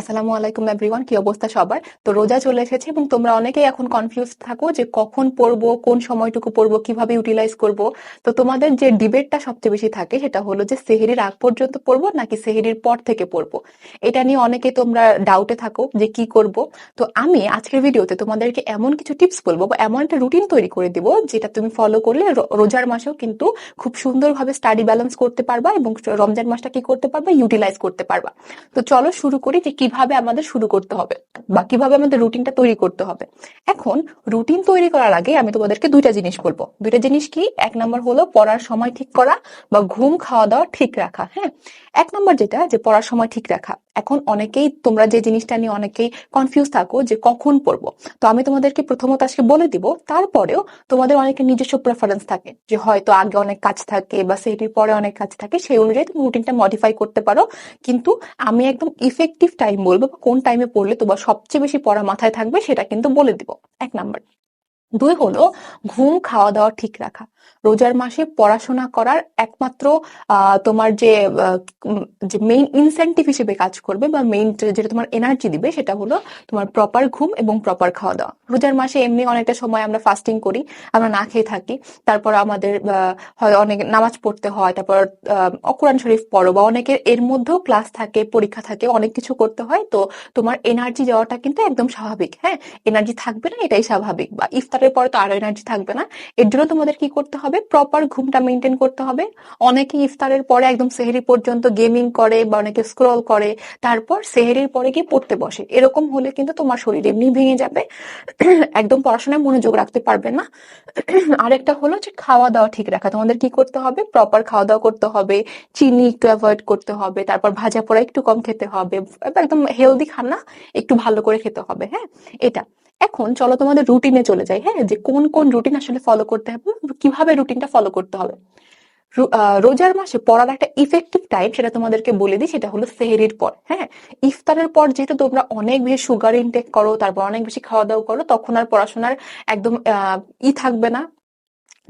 আসসালামু আলাইকুম এভরিওয়ান, কি অবস্থা সবার? তো রোজা চলে এসেছে এবং তোমরা অনেকেই এখন কনফিউজ থাকো যে কখন পড়বো, কোন সময়টুকু পড়বো, কিভাবে ইউটিলাইজ করব। তো তোমাদের যে ডিবেটটা সবচেয়ে বেশি থাকে সেটা হলো যে সেহরির আগ পর্যন্ত পড়বো নাকি সেহরির পর থেকে পড়বো। এটা নিয়ে অনেকেই তোমরা ডাউটে থাকো যে কি করব। তো আমি আজকের ভিডিওতে তোমাদেরকে এমন কিছু টিপস বলবো বা এমন একটা রুটিন তৈরি করে দিব যেটা তুমি ফলো করলে রোজার মাসেও কিন্তু খুব সুন্দরভাবে স্টাডি ব্যালেন্স করতে পারবা এবং রমজান মাসটা কি করতে পারবা, ইউটিলাইজ করতে পারবা। তো চলো শুরু করি যে কিভাবে আমাদের শুরু করতে হবে বা কিভাবে আমাদের রুটিনটা তৈরি করতে হবে। এখন রুটিন তৈরি করার আগে আমি তোমাদেরকে দুইটা জিনিস বলবো। দুইটা জিনিস কি? এক নম্বর হলো পড়ার সময় ঠিক করা বা ঘুম খাওয়া দাওয়া ঠিক রাখা। হ্যাঁ, এক নম্বর যেটা যে পড়ার সময় ঠিক রাখা। এখন অনেকেই তোমরা যে জিনিসটা নিয়ে অনেকেই কনফিউজ থাকো যে কখন পড়বো। তো আমি তোমাদেরকে প্রথমত আজকে বলে দিব, তারপরেও তোমাদের অনেকের নিজস্ব প্রেফারেন্স থাকে যে হয়তো আগে অনেক কাজ থাকে বা সেটির পরে অনেক কাজ থাকে, সেই অনুযায়ী তুমি রুটিনটা মডিফাই করতে পারো। কিন্তু আমি একদম ইফেক্টিভ টাইম বলবো বা কোন টাইমে পড়লে তোমার সবচেয়ে বেশি পড়া মাথায় থাকবে সেটা কিন্তু বলে দিব। এক নাম্বার। দুই হলো ঘুম খাওয়া দাওয়া ঠিক রাখা। রোজার মাসে পড়াশোনা করার একমাত্র তোমার আহ, উম, যে মেইন ইনসেন্টিভ হিসেবে কাজ করবে বা মেইন যেটা তোমার এনার্জি দিবে সেটা হলো তোমার প্রপার ঘুম এবং প্রপার খাওয়া দাওয়া। রোজার মাসে এমনি অনেকটা সময় আমরা ফাস্টিং করি, আমরা না খেয়ে থাকি। তারপর আমাদের হয় অনেক নামাজ পড়তে হয়, তারপর কোরআন শরীফ পড়ো বা অনেকের এর মধ্যেও ক্লাস থাকে, পরীক্ষা থাকে, অনেক কিছু করতে হয়। তো তোমার এনার্জি যাওয়াটা কিন্তু একদম স্বাভাবিক। হ্যাঁ, এনার্জি থাকবে না এটাই স্বাভাবিক, বা ইফতারের পরে তো আরো এনার্জি থাকবে না। এর জন্য তোমাদের কি করতে হবে? প্রপার ঘুমটা মেনটেন করতে হবে। অনেকে ইফতারের পরে একদম সেহরি পর্যন্ত গেমিং করে বা অনেকে স্ক্রল করে, তারপর সেহরির পরে গিয়ে পড়তে বসে। এরকম হলে কিন্তু তোমার শরীর এমনি ভেঙে যাবে, একদম পড়াশোনায় মনোযোগ রাখতে পারবে না। আরেকটা হলো যে খাওয়া দাওয়া ঠিক রাখা। তোমাদের কি করতে হবে? প্রপার খাওয়া দাওয়া করতে হবে, চিনি একটু অ্যাভয়েড করতে হবে, তারপর ভাজা পোড়া একটু কম খেতে হবে, একদম হেলদি খানা একটু ভালো করে খেতে হবে। হ্যাঁ, এটা। এখন চলো তোমাদের রুটিনে চলে যাই। হ্যাঁ, যে কোন কোন রুটিন আসলে ফলো করতে হবে, কিভাবে রুটিনটা ফলো করতে হবে। রোজার মাসে পড়ার একটা ইফেক্টিভ টাইম সেটা তোমাদেরকে বলে দিই, সেটা হলো সেহরির পর। হ্যাঁ, ইফতারের পর যেহেতু তোমরা অনেক বেশি সুগার ইনটেক করো, তারপর অনেক বেশি খাওয়া দাওয়া করো, তখন আর পড়াশোনার একদম থাকবে না,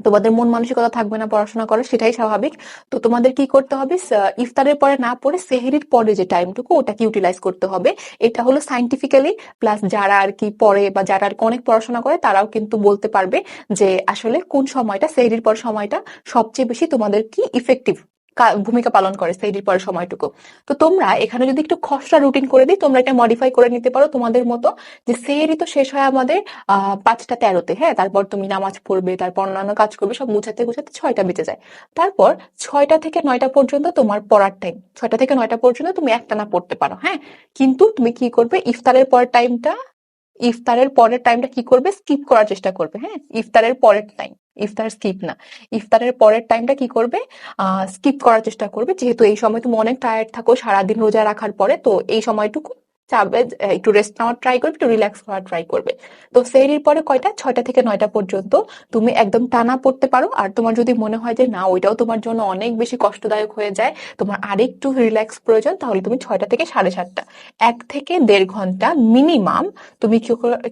তোমাদের মন মানসিকতা থাকবে না পড়াশোনা করার, সেটাই স্বাভাবিক। তো তোমাদের কি করতে হবে? ইফতারের পরে না পড়ে সেহরির পরে যে টাইমটুকু ওটাকে ইউটিলাইজ করতে হবে। এটা হলো সাইন্টিফিক্যালি, প্লাস যারা আর কি পড়ে বা যারা আর কি অনেক পড়াশোনা করে তারাও কিন্তু বলতে পারবে যে আসলে কোন সময়টা, সেহরির পর সময়টা সবচেয়ে বেশি তোমাদের কি ইফেক্টিভ ভূমিকা পালন করে সেহরির পরের সময়টুকু। তো তোমরা এখানে যদি একটু খসড়া রুটিন করে দিই, তোমরা এটা মডিফাই করে নিতে পারো তোমাদের মতো। যে সেহরি তো শেষ হয় আমাদের 5টা 13-তে। হ্যাঁ, তারপর তুমি নামাজ পড়বে, তারপর অন্যান্য কাজ করবে, সব গুছাতে গুছাতে 6টা বেজে যায়। তারপর 6টা থেকে 9টা পর্যন্ত তোমার পড়ার টাইম। 6টা থেকে 9টা পর্যন্ত তুমি একটানা পড়তে পারো। হ্যাঁ, কিন্তু তুমি কি করবে? ইফতারের পরের টাইমটা কি করবে? স্কিপ করার চেষ্টা করবে। হ্যাঁ, ইফতারের পরের টাইম, ইফতার স্কিপ না, ইফতারের পরের টাইমটা কি করবে? স্কিপ করার চেষ্টা করবে, যেহেতু এই সময় তুমি অনেক টায়ার্ড থাকো সারাদিন রোজা রাখার পরে। তো এই সময়টুকু চাবে একটু রেস্ট নেওয়ার ট্রাই করবে, একটু রিল্যাক্স করার ট্রাই করবে। তো সেহরির পরে কয়টা? 6টা থেকে 9টা পর্যন্ত তুমি একদম টানা পড়তে পারো। আর তোমার যদি মনে হয় যে না, ওইটাও তোমার জন্য অনেক বেশি কষ্টদায়ক হয়ে যায়, তোমার আরেকটু রিল্যাক্স প্রয়োজন, তাহলে তুমি 6টা থেকে 7:30, 1 থেকে 1.5 ঘন্টা মিনিমাম তুমি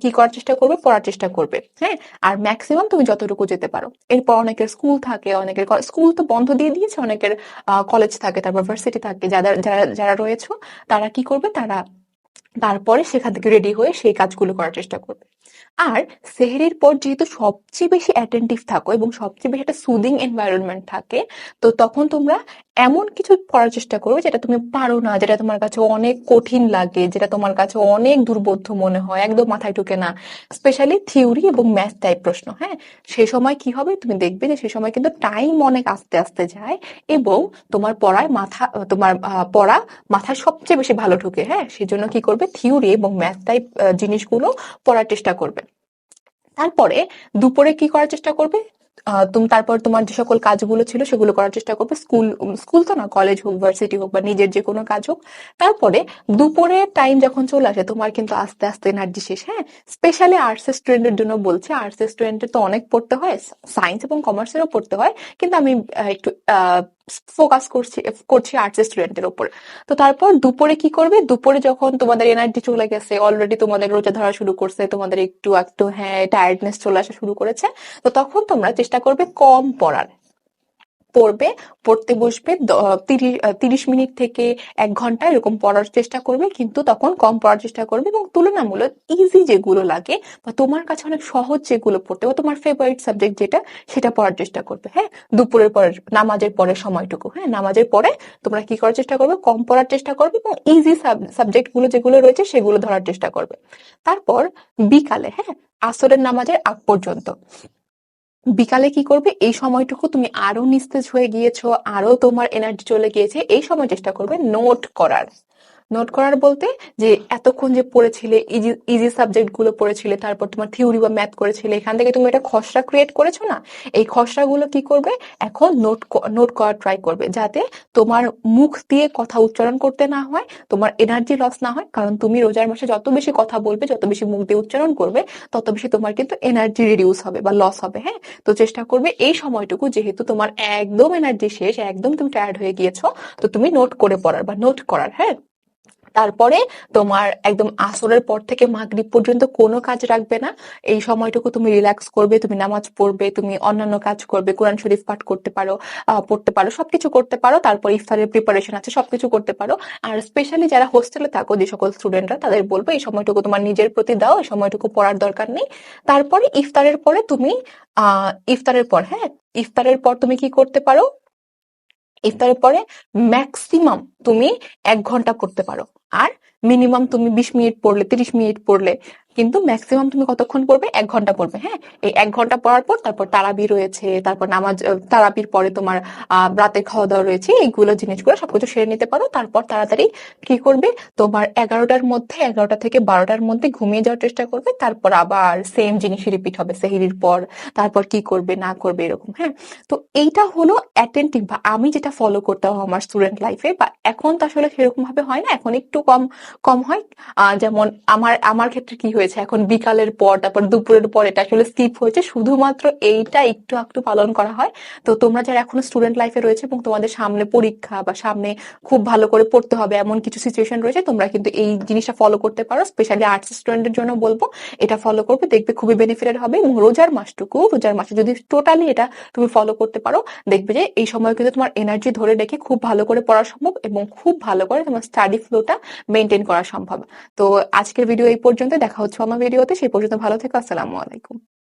কি করার চেষ্টা করবে? পড়ার চেষ্টা করবে। হ্যাঁ, আর ম্যাক্সিমাম তুমি যতটুকু যেতে পারো। এরপর অনেকের স্কুল থাকে, অনেকের স্কুল তো বন্ধ দিয়ে দিয়েছে, অনেকের কলেজ থাকে, তারপর ভার্সিটি থাকে। যারা যারা যারা রয়েছে তারা কি করবে? তারা তারপরে সেখান থেকে রেডি হয়ে সেই কাজগুলো করার চেষ্টা করবে। আর সেহরির পর যেহেতু সবচেয়ে বেশি অ্যাটেন্টিভ থাকো এবং সবচেয়ে বেশি একটা সুদিং এনভায়রনমেন্ট থাকে, তো তখন তোমরা এমন কিছু করার চেষ্টা করবে যেটা তুমি পারো না, যেটা তোমার কাছে অনেক কঠিন লাগে, যেটা তোমার কাছে অনেক দুর্বোধ্য মনে হয়, একদম মাথায় ঢুকে না। স্পেশালি থিওরি এবং ম্যাথ টাইপ প্রশ্ন। হ্যাঁ, সেই সময় কি হবে? তুমি দেখবে যে সেই সময় কিন্তু টাইম অনেক আস্তে আস্তে যায় এবং তোমার পড়া মাথায় সবচেয়ে বেশি ভালো ঢুকে। হ্যাঁ, সেজন্য কি করবে? থিওরি এবং ম্যাথ টাইপ জিনিসগুলো পড়ার চেষ্টা করবে। তারপরে দুপুরে কি করার চেষ্টা করবে? তুমি তারপর তোমার যে সকল কাজগুলো ছিল সেগুলো করার চেষ্টা করবে। স্কুল তো না, কলেজ হোক, ভার্সিটি হোক বা নিজের যে কোনো কাজ হোক। তারপরে দুপুরে টাইম যখন চলে আসে, তোমার কিন্তু আস্তে আস্তে এনার্জি শেষ। হ্যাঁ, স্পেশালি আর্টস স্টুডেন্টের জন্য বলছি। আর্টস স্টুডেন্টের তো অনেক পড়তে হয়, সায়েন্স এবং কমার্সেরও পড়তে হয়, কিন্তু আমি একটু ফোকাস করছি আর্টস স্টুডেন্টের উপর। তো তারপর দুপুরে কি করবে? দুপুরে যখন তোমাদের এনার্জি চলে গেছে, অলরেডি তোমাদের রোজা ধরা শুরু করছে, তোমাদের একটু একটু হ্যাঁ টায়ার্ডনেস চলে আসা শুরু করেছে, তো তখন তোমরা চেষ্টা করবে কম পড়ার। পড়বে, পড়তে বসবে 30 মিনিট থেকে 1 ঘন্টা এরকম পড়ার চেষ্টা করবে, কিন্তু তখন কম পড়ার চেষ্টা করবে এবং তুলনামূলক ইজি যেগুলো লাগে বা তোমার কাছে অনেক সহজ যেগুলো পড়তে বা তোমার ফেভারিট সাবজেক্ট যেটা সেটা পড়ার চেষ্টা করবে। হ্যাঁ, দুপুরের পরে, নামাজের পরে সময়টুকু, হ্যাঁ নামাজের পরে তোমরা কি করার চেষ্টা করবে, কম পড়ার চেষ্টা করবে এবং ইজি সাবজেক্ট গুলো যেগুলো রয়েছে সেগুলো ধরার চেষ্টা করবে। তারপর বিকালে, হ্যাঁ আসরের নামাজের আগ পর্যন্ত বিকালে কি করবে, এই সময়টুকু তুমি আরো নিস্তেজ হয়ে গিয়েছো, আরো তোমার এনার্জি চলে গিয়েছে, এই সময় চেষ্টা করবে নোট করার। নোট করার বলতে যে এতক্ষণ যে পড়েছিলে, ইজি ইজি সাবজেক্ট গুলো পড়েছিলে, তারপর তোমার থিওরি বা ম্যাথ করেছিলে, এখান থেকে তুমি একটা খসড়া ক্রিয়েট করেছো না, এই খসড়াগুলো কি করবে, এখন নোট করার ট্রাই করবে, যাতে তোমার মুখ দিয়ে কথা উচ্চারণ করতে না হয়, তোমার এনার্জি লস না হয়। কারণ তুমি রোজার মাসে যত বেশি কথা বলবে, যত বেশি মুখ দিয়ে উচ্চারণ করবে, তত বেশি তোমার কিন্তু এনার্জি রিডিউস হবে বা লস হবে। হ্যাঁ, তো চেষ্টা করবে এই সময়টুকু, যেহেতু তোমার একদম এনার্জি শেষ, একদম তুমি টায়ার্ড হয়ে গিয়েছো, তো তুমি নোট করে পড়ার বা নোট করার। হ্যাঁ, তারপরে তোমার একদম আসরের পর থেকে মাগরিব পর্যন্ত কোনো কাজ রাখবে না। এই সময়টুকু তুমি রিল্যাক্স করবে, তুমি নামাজ পড়বে, তুমি অন্যান্য কাজ করবে, কোরআন শরীফ পাঠ করতে পারো, পড়তে পারো, সবকিছু করতে পারো। তারপর ইফতারের প্রিপারেশন আছে, সবকিছু করতে পারো। আর স্পেশালি যারা হোস্টেলে থাকো, যে সকল স্টুডেন্টরা, তাদের বলবো এই সময়টুকু তোমার নিজের প্রতি দাও, এই সময়টুকু পড়ার দরকার নেই। তারপরে ইফতারের পরে তুমি ইফতারের পর, হ্যাঁ ইফতারের পর তুমি কি করতে পারো, ইফতারের পরে ম্যাক্সিমাম তুমি 1 ঘন্টা পড়তে পারো। আর মিনিমাম তুমি 20 মিনিট পড়লে, 30 মিনিট পড়লে, কিন্তু ম্যাক্সিমাম তুমি কতক্ষণ পড়বে, 1 ঘন্টা পড়বে। হ্যাঁ, এই 1 ঘন্টা পড়ার পর তারপর তারাবি রয়েছে, তারপর নামাজ, তারাবির পরে তোমার রাতে খাওয়া দাওয়া রয়েছে, এইগুলো জিনিসগুলো সবকিছু সেরে নিতে পারো। তারপর তাড়াতাড়ি কি করবে, তোমার 11টার মধ্যে, 11টা থেকে 12টার মধ্যে ঘুমিয়ে যাওয়ার চেষ্টা করবে। তারপর আবার সেম জিনিসই রিপিট হবে সেহরির পর, তারপর কি করবে না করবে এরকম। হ্যাঁ, তো এইটা হলো অ্যাটেন্টিভ বা আমি যেটা ফলো করতাম আমার স্টুডেন্ট লাইফে, বা এখন তো আসলে সেরকম ভাবে হয় না, এখন একটু কম কম হয়। যেমন আমার আমার ক্ষেত্রে কি হয়েছে, এখন বিকালের পর তারপর দুপুরের পর এটা আসলে স্কিপ হয়েছে, শুধুমাত্র এইটা একটু একটু পালন করা হয়। তো তোমরা যারা এখনো স্টুডেন্ট লাইফে রয়েছে এবং তোমাদের সামনে পরীক্ষা বা সামনে খুব ভালো করে পড়তে হবে এমন কিছু সিচুয়েশন রয়েছে, তোমরা কিন্তু এই জিনিসটা ফলো করতে পারো। স্পেশালি আর্টস স্টুডেন্টের জন্য বলবো, এটা ফলো করবে, দেখবে খুবই বেনিফিটেড হবে। এবং রোজার মাসে যদি টোটালি এটা তুমি ফলো করতে পারো, দেখবে যে এই সময় কিন্তু তোমার এনার্জি ধরে রেখে খুব ভালো করে পড়া সম্ভব এবং খুব ভালো করে তোমার স্টাডি ফ্লোটা মেনটেন করা সম্ভব। তো আজকের ভিডিও এই পর্যন্ত, দেখা হচ্ছে আমার ভিডিওতে, সেই পর্যন্ত ভালো থেকো, আসসালামু আলাইকুম।